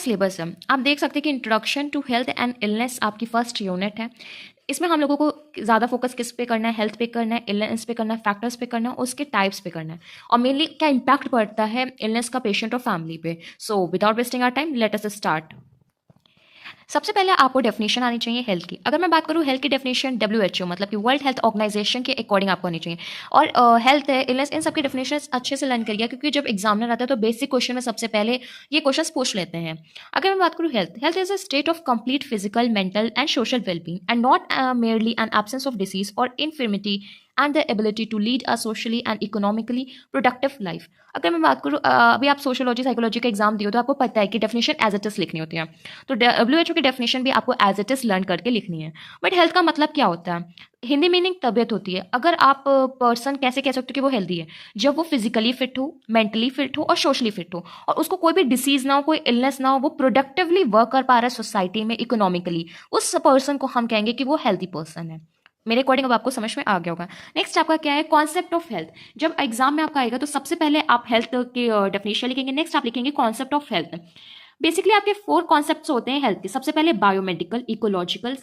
Syllabus है। आप देख सकते हैं कि introduction to health and illness आपकी फर्स्ट यूनिट है। इसमें हम लोगों को ज़्यादा फोकस किस पे करना है, हेल्थ पे करना है, इलनेस पे करना है, फैक्टर्स पे करना है, उसके टाइप्स पे करना है और मेनली क्या इम्पैक्ट पड़ता है इलनेस का पेशेंट और फैमिली पे। So without wasting our time let us start. सबसे पहले आपको डेफिनेशन आनी चाहिए हेल्थ की। अगर मैं बात करूँ हेल्थ की डेफिनेशन WHO मतलब कि वर्ल्ड हेल्थ ऑर्गेनाइजेशन के अकॉर्डिंग आपको आनी चाहिए। और हेल्थ है, इलनेस, इन सब की डेफिनेशन अच्छे से लर्न करिए क्योंकि जब एग्जामिनर आता है तो बेसिक क्वेश्चन में सबसे पहले ये क्वेश्चन पूछ लेते हैं। अगर मैं बात करूँ health, health is a state of complete physical, mental and social wellbeing and not merely an absence of disease or infirmity and the ability to lead a socially and economically productive life। अगर मैं बात करूँ अभी आप sociology psychology का exam दियो तो आपको पता है कि डेफिनेशन एज इट इज लिखनी होती है। तो WHO की डेफिनेशन भी आपको एज इट इज लर्न करके लिखनी है। बट हेल्थ का मतलब क्या होता है? हिंदी मीनिंग तबीयत होती है। अगर आप पर्सन कैसे कह सकते हो कि वो हेल्दी है? जब वो फिजिकली फिट हो, मेंटली फिट हो और सोशली फिट हो और उसको कोई भी डिसीज ना हो, कोई इलनेस ना हो, वो प्रोडक्टिवली वर्क कर पा रहा है सोसाइटी में इकोनॉमिकली, उस पर्सन को हम कहेंगे कि वो हेल्दी पर्सन है। मेरे अकॉर्डिंग अब आपको समझ में आ गया होगा। नेक्स्ट आपका क्या है? Concept of health. जब एग्जाम में आपका आएगा तो सबसे पहले आप हेल्थ के डेफिनेशन लिखेंगे, नेक्स्ट आप लिखेंगे कॉन्सेप्ट ऑफ हेल्थ। बेसिकली आपके 4 कॉन्सेप्ट्स होते हैं हेल्थ के। सबसे पहले biomedical, ecological,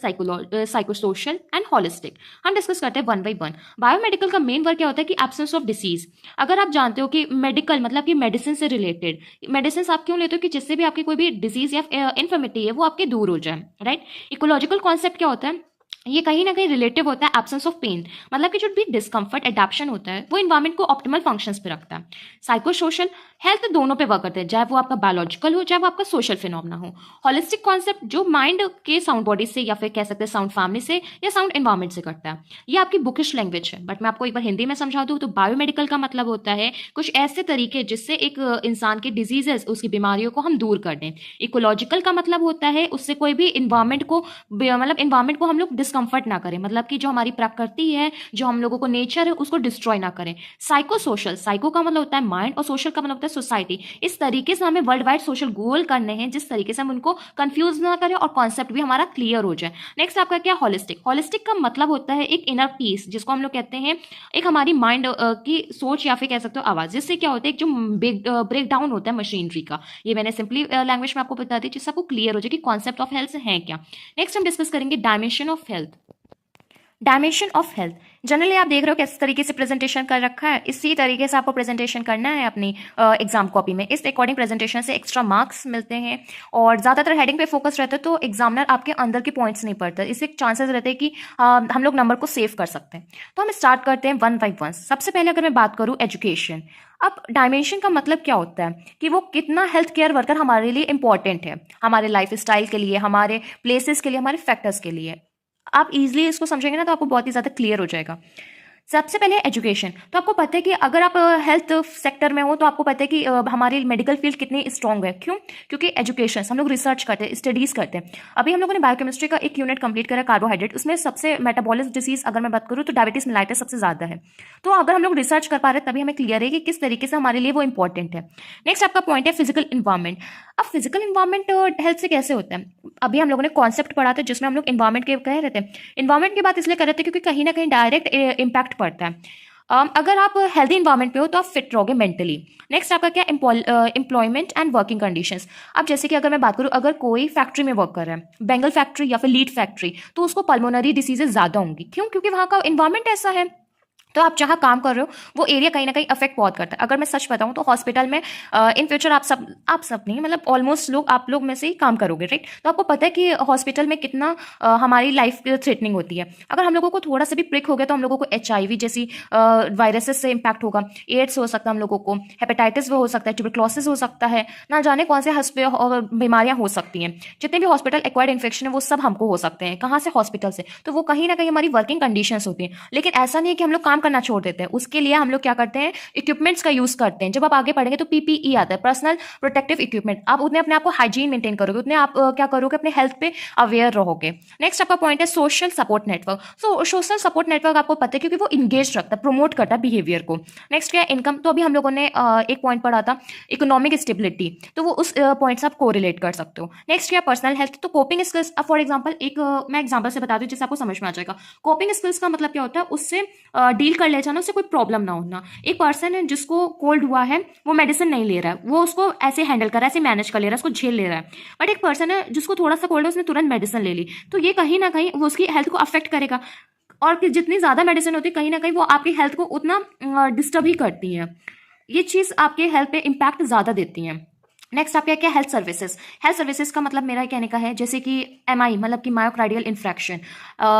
psychosocial and holistic. हम डिस्कस करते हैं वन बाई वन। बायोमेडिकल का मेन वर्क क्या होता है कि एब्सेंस ऑफ डिसीज। अगर आप जानते हो कि मेडिकल मतलब कि मेडिसिन से रिलेटेड, मेडिसिन आप क्यों लेते हो कि जिससे भी आपकी कोई भी डिजीज या इन्फर्मिटी है वो आपके दूर हो जाए, राइट। इकोलॉजिकल कॉन्सेप्ट क्या होता है? ये कहीं ना कहीं रिलेटिव होता है एब्सेंस ऑफ पेन, मतलब कि जो भी डिस्कम्फर्ट एडेप्शन होता है वो इन्वायरमेंट को ऑप्टिमल फंक्शंस पे रखता है। साइको सोशल, हेल्थ दोनों पे वर्क करते हैं, चाहे वो आपका बायोलॉजिकल हो चाहे वो आपका सोशल फिनोमेना हो। हॉलिस्टिक कॉन्सेप्ट जो माइंड के साउंड बॉडी से या फिर कह सकते हैं साउंड फैमिली से या साउंड एनवायरमेंट से करता है। ये आपकी बुकिश लैंग्वेज है बट मैं आपको एक बार हिंदी में समझा दूँ तो बायोमेडिकल का मतलब होता है कुछ ऐसे तरीके जिससे एक इंसान की डिजीजेस, उसकी बीमारियों को हम दूर कर दें। इकोलॉजिकल का मतलब होता है उससे कोई भी इन्वायरमेंट को, मतलब इन्वायरमेंट को हम लोग डिस्कम्फर्ट ना करें, मतलब कि जो हमारी प्रकृति है, जो हम लोगों को नेचर है, उसको डिस्ट्रॉय ना करें। साइको सोशल, साइको का मतलब होता है माइंड और सोशल का मतलब होता है सोसाइटी। इस तरीके से हमें वर्ल्ड वाइड सोशल गोल करने हैं जिस तरीके से हम उनको कंफ्यूज ना करें और कॉन्सेप्ट भी हमारा क्लियर हो जाए। नेक्स्ट आपका क्या? हॉलिस्टिक। हॉलिस्टिक का मतलब होता है एक इनर पीस, जिसको हम लोग कहते हैं एक हमारी माइंड की सोच या फिर कह सकते हो आवाज, जिससे क्या होता है एक जो ब्रेक डाउन होता है मशीनरी का। ये मैंने सिंपली लैंग्वेज में आपको बता दी जिससे आपको क्लियर हो जाए कि कॉन्सेप्ट ऑफ हेल्थ है क्या। नेक्स्ट हम डिस्कस करेंगे dimension of health. Dimension of health, generally आप देख रहे हो किस तरीके से प्रेजेंटेशन कर रखा है, इसी तरीके से आपको प्रेजेंटेशन करना है अपनी एग्जाम कॉपी में। इस अकॉर्डिंग प्रेजेंटेशन से एक्स्ट्रा मार्क्स मिलते हैं और ज़्यादातर हेडिंग पे फोकस रहता है तो एग्जामिनर आपके अंदर के पॉइंट्स नहीं पढ़ता, इससे चांसेस रहते हैं कि हम लोग नंबर को सेव कर सकते हैं। तो हम स्टार्ट करते हैं वन बाई वन। सबसे पहले अगर मैं बात करूँ एजुकेशन। अब डायमेंशन का मतलब क्या होता है कि वो कितना हेल्थ केयर वर्कर हमारे लिए इंपॉर्टेंट है, हमारे लाइफ स्टाइल के लिए, हमारे प्लेसेस के लिए, हमारे फैक्टर्स के लिए। आप इजीली इसको समझेंगे ना तो आपको बहुत ही ज़्यादा क्लियर हो जाएगा। सबसे पहले एजुकेशन। तो आपको पता है कि अगर आप हेल्थ सेक्टर में हो तो आपको पता है कि हमारी मेडिकल फील्ड कितनी स्ट्रॉन्ग है। क्यों? क्योंकि एजुकेशन, हम लोग रिसर्च करते हैं, स्टडीज करते हैं। अभी हम लोगों ने बायोकेमिस्ट्री का एक यूनिट कंप्लीट करा कार्बोहाइड्रेट, उसमें सबसे मेटाबॉलिक डिसीज अगर मैं बात करूँ तो डायबिटीज मेलाइटस सबसे ज़्यादा है। तो अगर हम लोग रिसर्च कर पा रहे हैं तभी हमें क्लियर है कि किस तरीके से हमारे लिए वो इंपॉर्टेंट है। नेक्स्ट आपका पॉइंट है फिजिकल इन्वायरमेंट। अब फिजिकल इन्वायरमेंट हेल्थ से कैसे होता है? अभी हम लोगों ने कॉन्सेप्ट पढ़ा था जिसमें हम लोग इन्वायरमेंट के कह रहे थे। इन्वायरमेंट की बात इसलिए कर रहे थे क्योंकि कहीं ना कहीं डायरेक्ट इम्पैक्ट पड़ता है। अगर आप हेल्दी इन्वायरमेंट पे हो तो आप फिट रहोगे मेंटली। नेक्स्ट आपका क्या? Employment and working conditions. अब जैसे कि अगर मैं बात करूँ, अगर कोई फैक्ट्री में वर्क कर रहा है, बेंगल फैक्ट्री या फिर लीड फैक्ट्री, तो उसको पल्मोनरी डिसीजेज ज़्यादा होंगी। क्यों? क्योंकि वहाँ का इन्वायरमेंट ऐसा है। तो आप जहाँ काम कर रहे हो वो एरिया कहीं ना कहीं अफेक्ट बहुत करता है। अगर मैं सच बताऊं तो हॉस्पिटल में इन फ्यूचर आप सब नहीं, मतलब ऑलमोस्ट लोग आप लोग में से ही काम करोगे, राइट। तो आपको पता है कि हॉस्पिटल में कितना हमारी लाइफ थ्रेटनिंग होती है। अगर हम लोगों को थोड़ा सा भी प्रिक हो गया तो हम लोगों को HIV जैसी वायरसेस से इम्पैक्ट होगा, एड्स हो सकता है हम लोगों को, हेपेटाइटिस हो सकता है, ट्यूबरक्लोसिस हो सकता है, ना जाने कौन से बीमारियां हो सकती हैं। जितने भी हॉस्पिटल एक्वायर्ड इन्फेक्शन है वो सब हमको हो सकते हैं। कहाँ से? हॉस्पिटल से। तो वो कहीं ना कहीं हमारी वर्किंग कंडीशंस होती हैं। लेकिन ऐसा नहीं है कि हम लोग काम करना छोड़ देते हैं। उसके लिए हम लोग क्या करते हैं? इक्विपमेंट्स का यूज करते हैं। जब आप आगे पढ़ेंगे तो PPE आता है, पर्सनल प्रोटेक्टिव इक्विपमेंट। आप उतने अपने आप को हाइजीन मेंटेन करोगे, उतने आप क्या करोगे? अपने हेल्थ पे अवेयर रहोगे। नेक्स्ट आपका पॉइंट है सोशल सपोर्ट नेटवर्क। सो सोशल सपोर्ट नेटवर्क आपको पता है क्योंकि वो इंगेज रखता है, प्रमोट करता है बिहेवियर को। नेक्स्ट क्या है? इनकम। तो अभी हम लोगों ने एक पॉइंट पढ़ा था इकोनॉमिक स्टेबिलिटी, तो वो उस पॉइंट से आप कोरिलेट कर सकते हो। नेक्स्ट क्या? Personal health. तो कोपिंग स्किल्स। फॉर एग्जाम्पल एक मैं एग्जाम्पल से बता दूं जिससे आपको समझ में आ जाएगा। कोपिंग स्किल्स का मतलब क्या होता है? उससे डील कर ले जाना, उससे कोई प्रॉब्लम ना होना। एक पर्सन है जिसको कोल्ड हुआ है, वो मेडिसिन नहीं ले रहा है, वो उसको ऐसे हैंडल कर रहा है, ऐसे मैनेज कर ले रहा है, उसको झेल ले रहा है। बट एक पर्सन है जिसको थोड़ा सा कोल्ड है, उसने तुरंत मेडिसिन ले ली, तो ये कहीं ना कहीं वो उसकी हेल्थ को अफेक्ट करेगा। और कि जितनी ज़्यादा मेडिसिन होती है कहीं ना कहीं वो आपकी हेल्थ को उतना डिस्टर्ब ही करती है। ये चीज़ आपके हेल्थ पे इम्पैक्ट ज़्यादा देती है। नेक्स्ट आपका क्या, हेल्थ सर्विसेज। हेल्थ सर्विसेज का मतलब मेरा कहने का है जैसे कि एमआई मतलब कि मायोकार्डियल इन्फ्रैक्शन,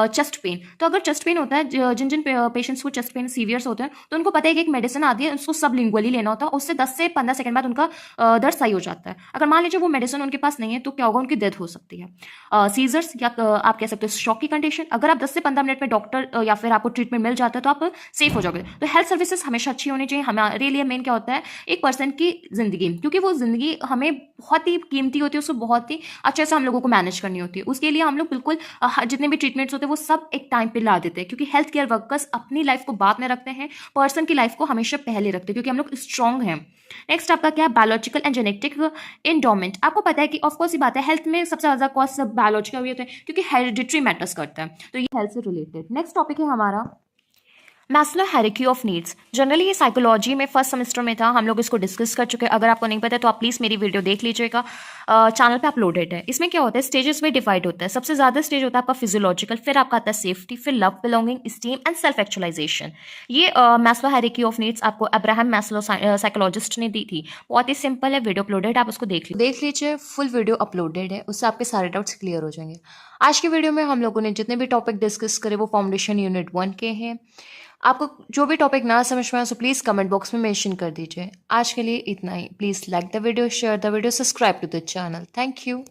चेस्ट पेन। तो अगर चेस्ट पेन होता है, जिन जिन पेशेंट्स को चेस्ट पेन सीवियर्स होते हैं, तो उनको पता है कि एक मेडिसिन आती है, उसको सब लिंगुअली लेना होता है, उससे 10 से 15 सेकंड बाद उनका दर्द सही हो जाता है। अगर मान लीजिए वो मेडिसिन उनके पास नहीं है तो क्या होगा, उनकी डेथ हो सकती है। सीजर्स या आप कह सकते हो शॉक की कंडीशन, अगर आप 10 से 15 मिनट में डॉक्टर या फिर आपको ट्रीटमेंट मिल जाता है तो आप सेफ हो जाओगे। तो हेल्थ सर्विसेज हमेशा अच्छी होनी चाहिए। हमारे लिए मेन क्या होता है, एक पर्सन की जिंदगी, क्योंकि वो जिंदगी हमें बहुत ही कीमती होती है, उसको बहुत ही अच्छे से हम लोगों को मैनेज करनी होती है। उसके लिए हम लोग बिल्कुल जितने भी ट्रीटमेंट्स होते हैं वो सब एक टाइम पे ला देते हैं, क्योंकि हेल्थ केयर वर्कर्स अपनी लाइफ को बाद में रखते हैं, पर्सन की लाइफ को हमेशा पहले रखते हैं, क्योंकि हम लोग स्ट्रांग हैं। नेक्स्ट आपका क्या, बायोलॉजिकल एंड जेनेटिक एंडोमेंट। आपको पता है कि ऑफकोर्स ही बात है, हेल्थ में सबसे ज्यादा कॉस्ट बायोलॉजिकल होते हैं, क्योंकि हेरिडिटरी मैटर्स करता है, तो ये हेल्थ से रिलेटेड। नेक्स्ट टॉपिक है हमारा Maslow hierarchy of needs. Generally ये साइकोलॉजी में फर्स्ट सेमेस्टर में था, हम लोग इसको डिस्कस कर चुके हैं। अगर आपको नहीं पता है तो आप प्लीज़ मेरी वीडियो देख लीजिएगा, चैनल पे अपलोडेड है। इसमें क्या होता है, स्टेजेस में डिवाइड होता है। सबसे ज़्यादा स्टेज होता है आपका फिजियोलॉजिकल, फिर आपका आता है सेफ्टी, फिर love, belonging, esteem and self actualization. ये मैस्लो हायरार्की ऑफ नीड्स आपको अब्राहम मैस्लो साइकोलॉजिस्ट ने दी थी। बहुत ही सिंपल है, वीडियो अपलोडेड, आप उसको देख लीजिए, फुल वीडियो अपलोडेड है, उससे आपके सारे डाउट्स क्लियर हो जाएंगे। आज की वीडियो में हम लोगों ने जितने भी टॉपिक डिस्कस करे वो फाउंडेशन यूनिट 1 के हैं। आपको जो भी टॉपिक ना समझ में आए तो प्लीज़ कमेंट बॉक्स में मेंशन कर दीजिए। आज के लिए इतना ही। Please like the video, share the video, subscribe to the channel. Thank you.